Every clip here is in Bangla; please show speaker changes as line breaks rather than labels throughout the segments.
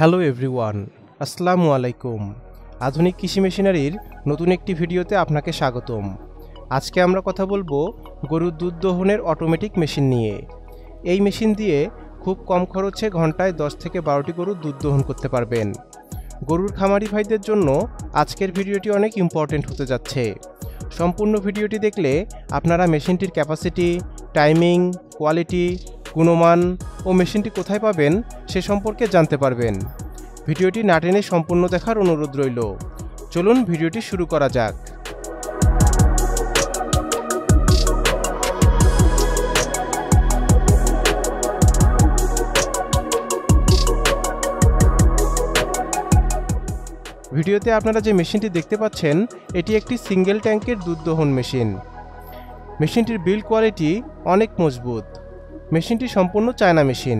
হ্যালো এভরিওয়ান, আসসালামু আলাইকুম। আধুনিক কৃষি মেশিনারির নতুন একটি ভিডিওতে আপনাকে স্বাগতম। আজকে আমরা কথা বলবো গরুর দুধ দোহনের অটোমেটিক মেশিন নিয়ে। এই মেশিন দিয়ে খুব কম খরচে ঘন্টায় 10 থেকে 12টি গরুর দুধ দোহন করতে পারবেন। গরুর খামারি ভাইদের জন্য আজকের ভিডিওটি অনেক ইম্পর্টেন্ট হতে যাচ্ছে। সম্পূর্ণ ভিডিওটি দেখলে আপনারা মেশিনটির ক্যাপাসিটি, টাইমিং, কোয়ালিটি, গুণমান ও মেশিনটি কোথায় পাবেন সে সম্পর্কে জানতে পারবেন। ভিডিওটি না টেনে সম্পূর্ণ দেখার অনুরোধ রইল। চলুন ভিডিওটি শুরু করা যাক। ভিডিওতে আপনারা যে মেশিনটি দেখতে পাচ্ছেন এটি একটি সিঙ্গেল ট্যাঙ্কের দুধ দোহন মেশিন। মেশিনটির বিল্ড কোয়ালিটি অনেক মজবুত। মেশিনটি সম্পূর্ণ চায়না মেশিন।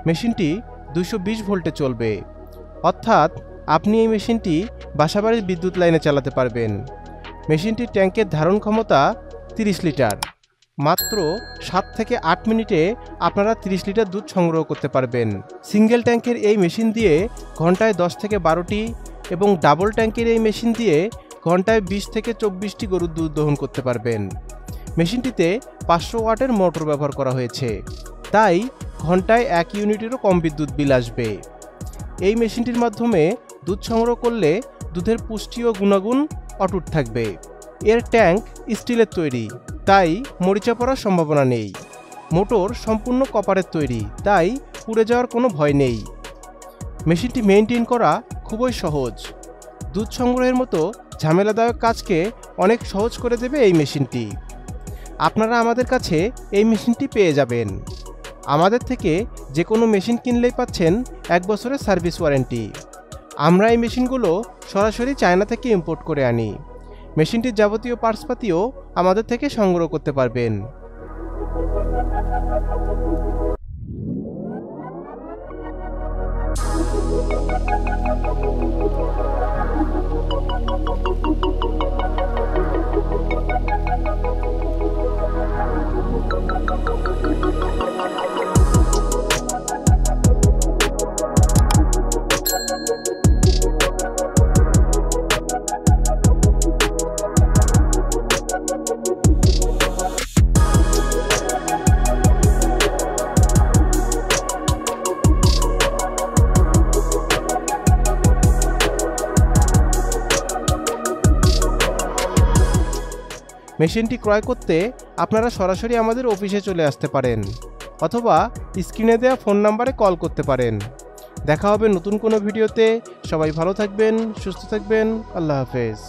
মেশিনটি 220 ভোল্টে চলবে, অর্থাৎ আপনি এই মেশিনটি বাসাবাড়ির বিদ্যুৎ লাইনে চালাতে পারবেন। মেশিনটির ট্যাঙ্কের ধারণ ক্ষমতা 30 লিটার। মাত্র 7 থেকে 8 মিনিটে আপনারা 30 লিটার দুধ সংগ্রহ করতে পারবেন। সিঙ্গেল ট্যাঙ্কের এই মেশিন দিয়ে ঘন্টায় 10 থেকে 12টি এবং ডাবল ট্যাঙ্কের এই মেশিন দিয়ে ঘন্টায় 20 থেকে 24টি গরুর দুধ দহন করতে পারবেন। মেশিনটিতে 500 ওয়াটের মোটর ব্যবহার করা হয়েছে, তাই ঘন্টায় 1 ইউনিটেরও কম বিদ্যুৎ বিল আসবে। এই মেশিনটির মাধ্যমে দুধ সংগ্রহ করলে দুধের পুষ্টি ও গুণাগুণ অটুট থাকবে। এর ট্যাঙ্ক স্টিলের তৈরি, তাই মরিচা পড়ার সম্ভাবনা নেই। মোটর সম্পূর্ণ কপারের তৈরি, তাই পুড়ে যাওয়ার কোনো ভয় নেই। মেশিনটি মেইনটেইন করা খুবই সহজ। দুধ সংগ্রহের মতো ঝামেলাদায়ক কাজকে অনেক সহজ করে দেবে এই মেশিনটি। আপনারা আমাদের কাছে এই মেশিনটি পেয়ে যাবেন। আমাদের থেকে যে কোনো মেশিন কিনলেই পাচ্ছেন 1 বছরের সার্ভিস ওয়ারেন্টি। আমরা এই মেশিনগুলো সরাসরি চায়না থেকে ইম্পোর্ট করে আনি। মেশিনটির যাবতীয় পার্টসপাতিও আমাদের থেকে সংগ্রহ করতে পারবেন। মেশিনটি ক্রয় করতে আপনারা সরাসরি আমাদের অফিসে চলে আসতে পারেন অথবা স্ক্রিনে দেওয়া ফোন নাম্বারে কল করতে পারেন। দেখা হবে নতুন কোনো ভিডিওতে। সবাই ভালো থাকবেন, সুস্থ থাকবেন। আল্লাহ হাফেজ।